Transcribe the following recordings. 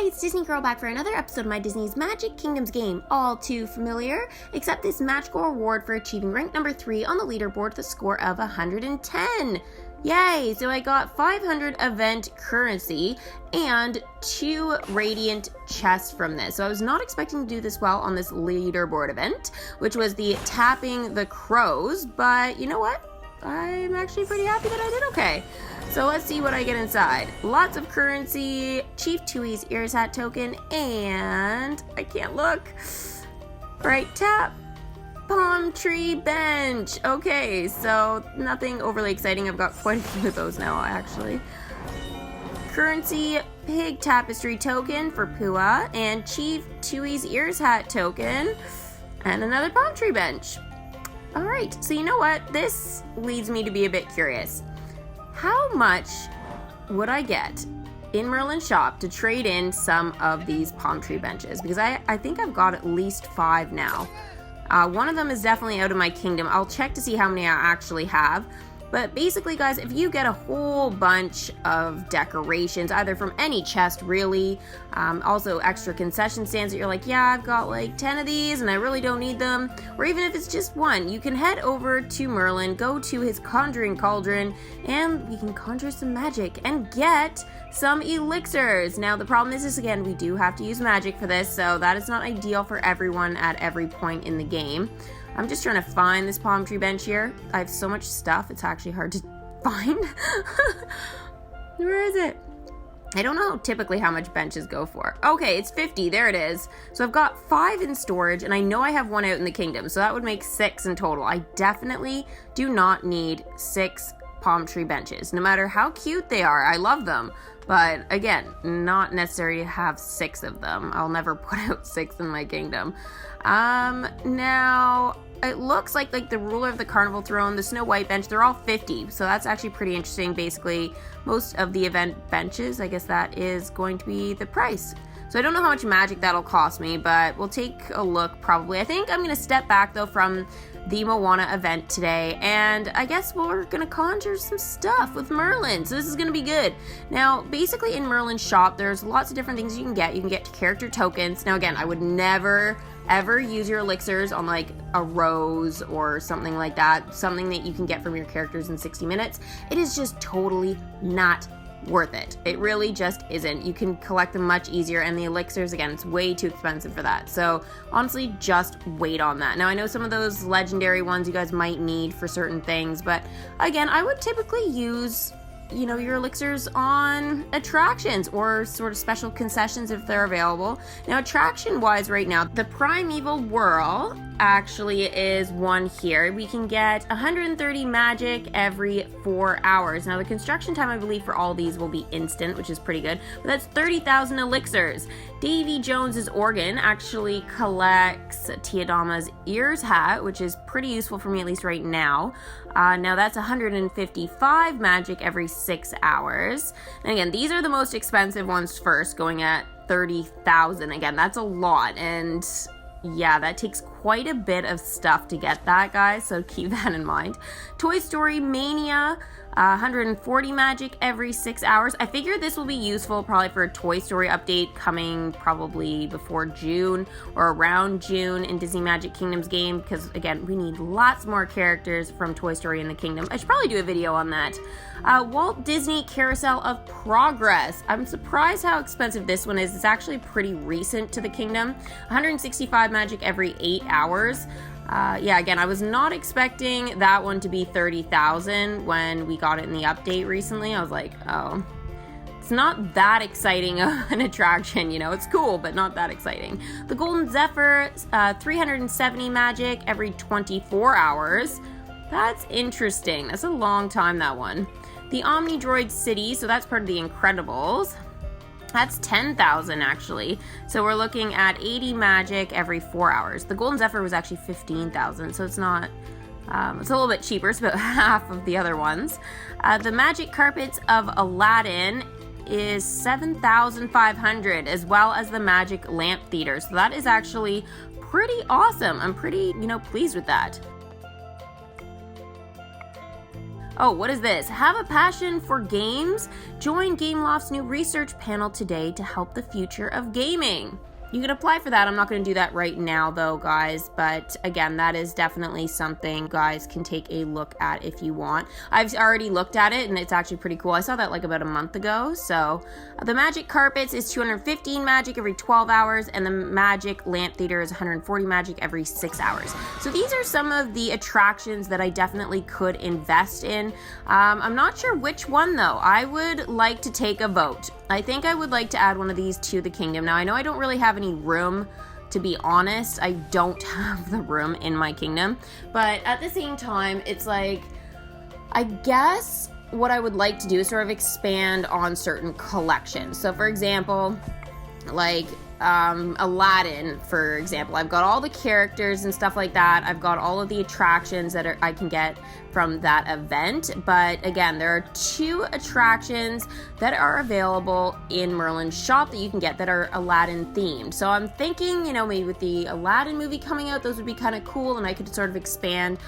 Hi, it's Disney Girl back for another episode of my Disney's Magic Kingdoms game. All too familiar, except this magical reward for achieving rank number 3 on the leaderboard with a score of 110. Yay! So I got 500 event currency and 2 radiant chests from this. So I was not expecting to do this well on this leaderboard event, which was the tapping the crows, but you know what? I'm actually pretty happy that I did okay. So let's see what I get inside. Lots of currency, Chief Tui's ears hat token, and I can't look. Right tap, palm tree bench. Okay, so nothing overly exciting. I've got quite a few of those now, actually. Currency, pig tapestry token for Pua, and Chief Tui's ears hat token, and another palm tree bench. All right, so you know what? This leads me to be a bit curious. How much would I get in Merlin Shop to trade in some of these palm tree benches? Because I think I've got at least 5 now. One of them is definitely out of my kingdom. I'll check to see how many I actually have. But basically, guys, if you get a whole bunch of decorations, either from any chest, really, also extra concession stands that you're like, yeah, I've got like 10 of these and I really don't need them, or even if it's just one, you can head over to Merlin, go to his conjuring cauldron, and we can conjure some magic and get some elixirs. Now, the problem is again, we do have to use magic for this, so that is not ideal for everyone at every point in the game. I'm just trying to find this palm tree bench here. I have so much stuff, it's actually hard to find. Where is it? I don't know typically how much benches go for. Okay, it's 50, there it is. So I've got 5 in storage, and I know I have 1 out in the kingdom, so that would make 6 in total. I definitely do not need 6 palm tree benches, no matter how cute they are. I love them. But again, not necessary to have 6 of them. I'll never put out 6 in my kingdom. Now, it looks like the ruler of the carnival throne, the Snow White bench, they're all 50. So that's actually pretty interesting. Basically, most of the event benches, I guess that is going to be the price. So I don't know how much magic that'll cost me, but we'll take a look probably. I think I'm going to step back though from the Moana event today, and I guess we're going to conjure some stuff with Merlin. So this is going to be good. Now, basically in Merlin Shop, there's lots of different things you can get. You can get character tokens. Now again, I would never ever use your elixirs on like a rose or something like that, something that you can get from your characters in 60 minutes. It is just totally not worth it. It really just isn't. You can collect them much easier, and the elixirs, again, it's way too expensive for that. So honestly, just wait on that. Now I know some of those legendary ones you guys might need for certain things, but again, I would typically use, you know, your elixirs on attractions or sort of special concessions if they're available. Now, attraction wise right now, the Primeval Whirl actually is one here. We can get 130 magic every 4 hours. Now, the construction time, I believe, for all these will be instant, which is pretty good, but that's 30,000 elixirs. Davy Jones's organ actually collects Tiadama's ears hat, which is pretty useful for me, at least right now. Now that's 155 magic every 6 hours. And again, these are the most expensive ones first, going at 30,000. Again, that's a lot. And yeah, that takes quite a bit of stuff to get that, guys, so keep that in mind. Toy Story Mania, 140 magic every 6 hours. I figure this will be useful probably for a Toy Story update coming probably before June or around June in Disney Magic Kingdoms game, because again, we need lots more characters from Toy Story in the kingdom. I should probably do a video on that. Walt Disney Carousel of Progress. I'm surprised how expensive this one is. It's actually pretty recent to the kingdom. 165 magic every 8 hours. Yeah, again, I was not expecting that one to be 30,000 when we got it in the update recently. I was like, oh, it's not that exciting of an attraction, you know, it's cool, but not that exciting. The Golden Zephyr, 370 magic every 24 hours. That's interesting. That's a long time, that one. The Omni Droid City, so that's part of the Incredibles. That's 10,000 actually. So we're looking at 80 magic every 4 hours. The Golden Zephyr was actually 15,000, so it's not, it's a little bit cheaper. It's about half of the other ones. The Magic Carpets of Aladdin is 7,500, as well as the Magic Lamp Theater. So that is actually pretty awesome. I'm pretty, pleased with that. Oh, what is this? Have a passion for games? Join Gameloft's new research panel today to help the future of gaming. You can apply for that. I'm not going to do that right now though, guys, but again, that is definitely something you guys can take a look at if you want. I've already looked at it and it's actually pretty cool. I saw that like about a month ago. So the magic carpets is 215 magic every 12 hours and the magic lamp theater is 140 magic every 6 hours. So these are some of the attractions that I definitely could invest in. I'm not sure which one though. I would like to take a vote. I think I would like to add one of these to the kingdom. Now I know I don't really have any room, to be honest. I don't have the room in my kingdom, but at the same time it's like, I guess what I would like to do is sort of expand on certain collections. So for example, like Aladdin, for example, I've got all the characters and stuff like that. I've got all of the attractions that I can get from that event. But again, there are 2 attractions that are available in Merlin Shop that you can get that are Aladdin themed. So I'm thinking, maybe with the Aladdin movie coming out, those would be kind of cool and I could sort of expand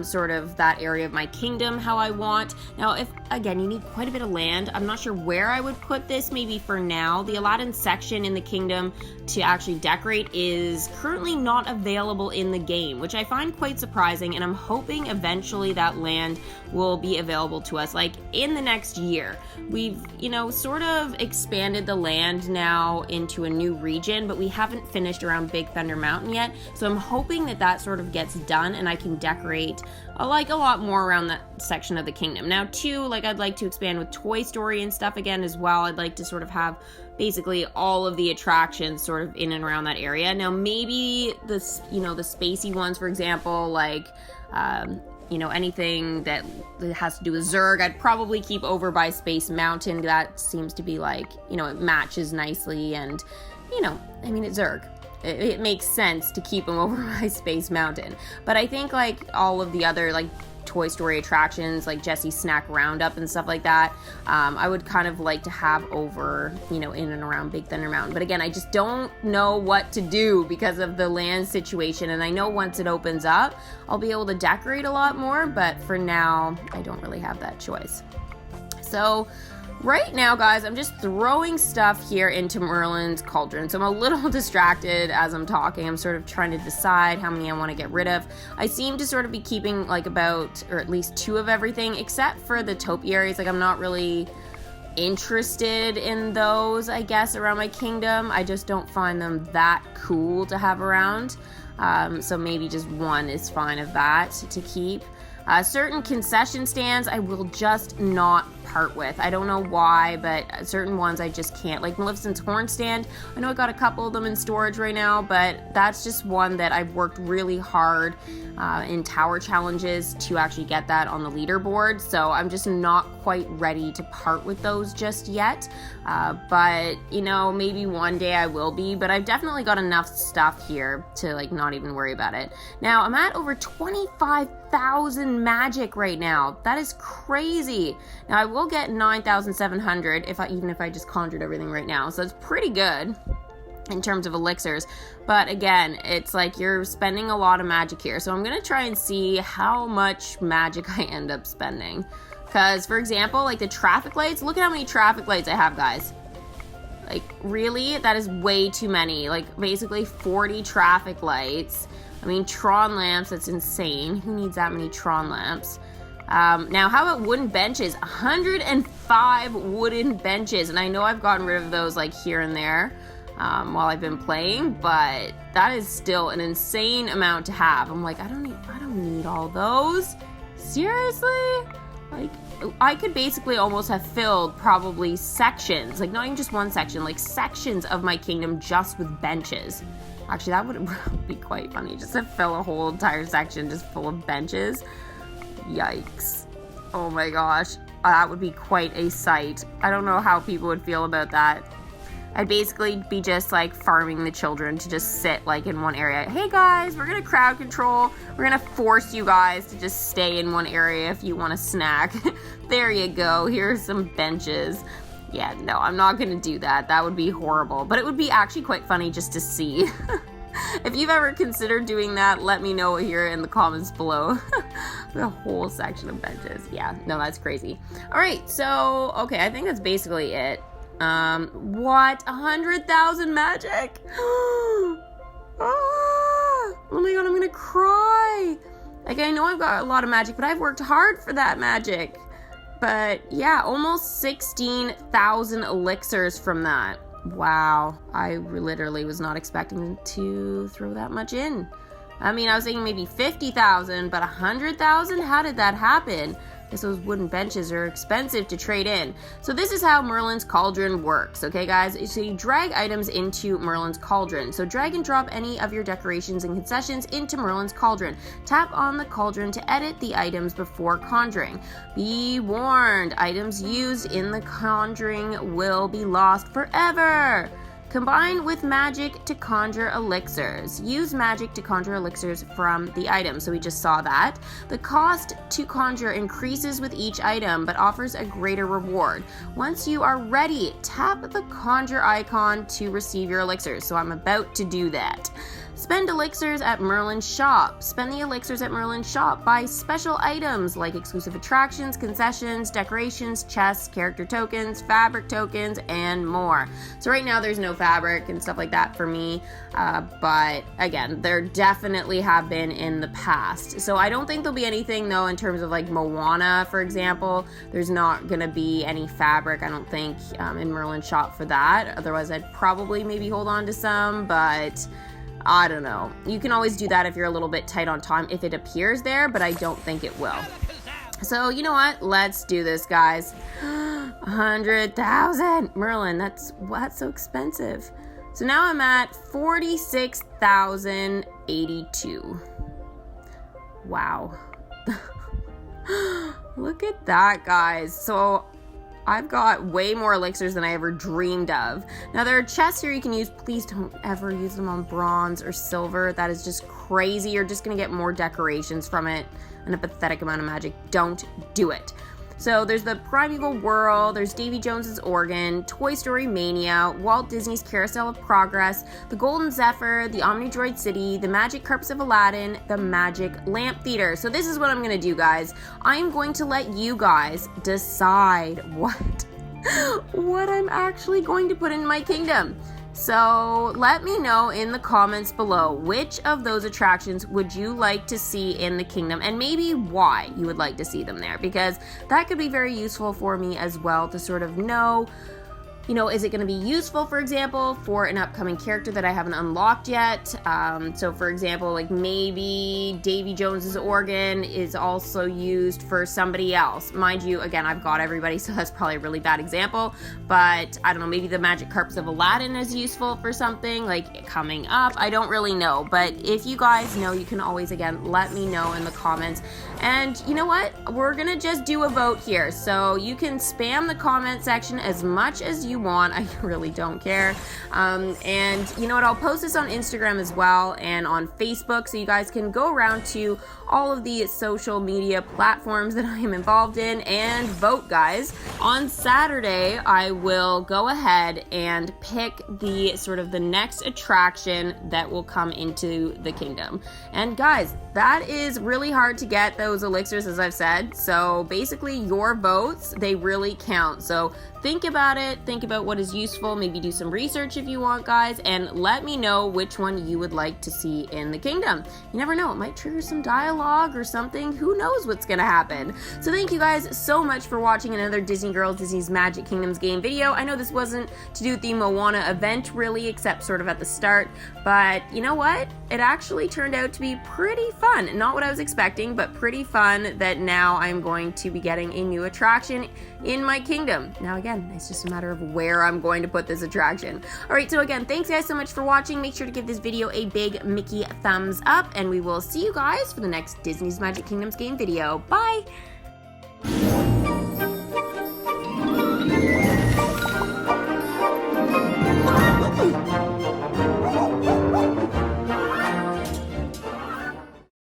sort of that area of my kingdom how I want. Now, if again, you need quite a bit of land, I'm not sure where I would put this. Maybe for now, the Aladdin section in the kingdom to actually decorate is currently not available in the game, which I find quite surprising, and I'm hoping eventually that land will be available to us like in the next year. We've sort of expanded the land now into a new region, but we haven't finished around Big Thunder Mountain yet, so I'm hoping that sort of gets done and I can decorate a lot more around that section of the kingdom. Now too, I'd like to expand with Toy Story and stuff again as well. I'd like to sort of have basically all of the attractions sort of in and around that area. Now maybe the spacey ones, for example, anything that has to do with Zurg, I'd probably keep over by Space Mountain. That seems to be it matches nicely, and it's Zurg. It makes sense to keep them over by Space Mountain. But I think all of the other Toy Story attractions like Jessie's Snack Roundup and stuff like that, I would kind of like to have over in and around Big Thunder Mountain. But again, I just don't know what to do because of the land situation, and I know once it opens up I'll be able to decorate a lot more, but for now I don't really have that choice. So right now, guys, I'm just throwing stuff here into Merlin's Cauldron. So I'm a little distracted as I'm talking. I'm sort of trying to decide how many I want to get rid of. I seem to sort of be keeping about, or at least 2 of everything, except for the topiaries. I'm not really interested in those, I guess, around my kingdom. I just don't find them that cool to have around. So maybe just 1 is fine of that to keep. Certain concession stands I will just not part with. I don't know why, but certain ones I just can't. Like Maleficent's horn stand, I know I got a couple of them in storage right now, but that's just one that I've worked really hard in tower challenges to actually get that on the leaderboard, so I'm just not quite ready to part with those just yet. But maybe one day I will be, but I've definitely got enough stuff here to not even worry about it. Now I'm at over 25,000 magic right now. That is crazy. Now I will get 9,700 even if I just conjured everything right now, so it's pretty good in terms of elixirs. But again, it's you're spending a lot of magic here, so I'm gonna try and see how much magic I end up spending. Because for example, the traffic lights, look at how many traffic lights I have, guys. Really, that is way too many. Basically 40 traffic lights. Tron lamps, that's insane. Who needs that many Tron lamps? Now, how about wooden benches? 105 wooden benches. And I know I've gotten rid of those here and there while I've been playing, but that is still an insane amount to have. I'm I don't need all those. Seriously? I could basically almost have filled probably sections, not even just one section, sections of my kingdom just with benches. Actually, that would be quite funny, just to fill a whole entire section just full of benches. Yikes. Oh my gosh. That would be quite a sight. I don't know how people would feel about that. I'd basically be just farming the children to just sit in one area. Hey guys, we're gonna crowd control. We're gonna force you guys to just stay in one area if you want a snack. There you go. Here's some benches. Yeah, no, I'm not gonna do that. That would be horrible. But it would be actually quite funny just to see. If you've ever considered doing that, let me know here in the comments below. The whole section of benches. Yeah, no, that's crazy. All right, so, okay, I think that's basically it. What? 100,000 magic? Oh my god, I'm gonna cry. Like, I know I've got a lot of magic, but I've worked hard for that magic. But yeah, almost 16,000 elixirs from that. Wow, I literally was not expecting to throw that much in. I mean, I was thinking maybe 50,000, but 100,000? How did that happen? I guess those wooden benches are expensive to trade in. So this is how Merlin's Cauldron works, okay guys? So you drag items into Merlin's Cauldron. So drag and drop any of your decorations and concessions into Merlin's Cauldron. Tap on the cauldron to edit the items before conjuring. Be warned, items used in the conjuring will be lost forever. Combine with magic to conjure elixirs. Use magic to conjure elixirs from the item. So we just saw that. The cost to conjure increases with each item, but offers a greater reward. Once you are ready, tap the conjure icon to receive your elixirs. So I'm about to do that. Spend elixirs at Merlin Shop. Spend the elixirs at Merlin Shop. Buy special items like exclusive attractions, concessions, decorations, chests, character tokens, fabric tokens, and more. So right now there's no fabric and stuff like that for me, but again, there definitely have been in the past. So I don't think there'll be anything though in terms of like Moana, for example. There's not gonna be any fabric, I don't think, in Merlin Shop for that. Otherwise I'd probably maybe hold on to some, but I don't know. You can always do that if you're a little bit tight on time if it appears there, but I don't think it will. So you know what? Let's do this, guys. 100,000. Merlin, that's so expensive. So now I'm at 46,082. Wow. Look at that, guys. So I've got way more elixirs than I ever dreamed of. Now there are chests here you can use. Please don't ever use them on bronze or silver. That is just crazy. You're just gonna get more decorations from it and a pathetic amount of magic. Don't do it. So there's the Primeval Whirl, there's Davy Jones's Organ, Toy Story Mania, Walt Disney's Carousel of Progress, the Golden Zephyr, the Omnidroid City, the Magic Carps of Aladdin, the Magic Lamp Theater. So this is what I'm gonna do, guys. I'm going to let you guys decide what I'm actually going to put in my kingdom. So let me know in the comments below which of those attractions would you like to see in the kingdom and maybe why you would like to see them there, because that could be very useful for me as well to sort of know, you know, is it going to be useful, for example, for an upcoming character that I haven't unlocked yet? So for example, like maybe Davy Jones's Organ is also used for somebody else. Mind you, again, I've got everybody, so that's probably a really bad example, but I don't know, maybe the Magic Carps of Aladdin is useful for something like coming up. I don't really know, but if you guys know, you can always, again, let me know in the comments. And you know what? We're going to just do a vote here. So you can spam the comment section as much as you want. I really don't care. And you know what? I'll post this on Instagram as well and on Facebook, so you guys can go around to all of the social media platforms that I am involved in and vote, guys. On Saturday, I will go ahead and pick the sort of the next attraction that will come into the kingdom. And guys, that is really hard to get those elixirs, as I've said. So basically your votes, they really count. So think about it, think about what is useful, maybe do some research if you want, guys, and let me know which one you would like to see in the kingdom. You never know, it might trigger some dialogue or something. Who knows what's gonna happen? So thank you guys so much for watching another Disney Girls Disney's Magic Kingdoms game video. I know this wasn't to do with the Moana event really, except sort of at the start, but you know what? It actually turned out to be pretty fun. Not what I was expecting, but pretty fun that now I'm going to be getting a new attraction in my kingdom. Now again, it's just a matter of where I'm going to put this attraction. Alright, so again, thanks guys so much for watching. Make sure to give this video a big Mickey thumbs up, and we will see you guys for the next Disney's Magic Kingdoms game video. Bye!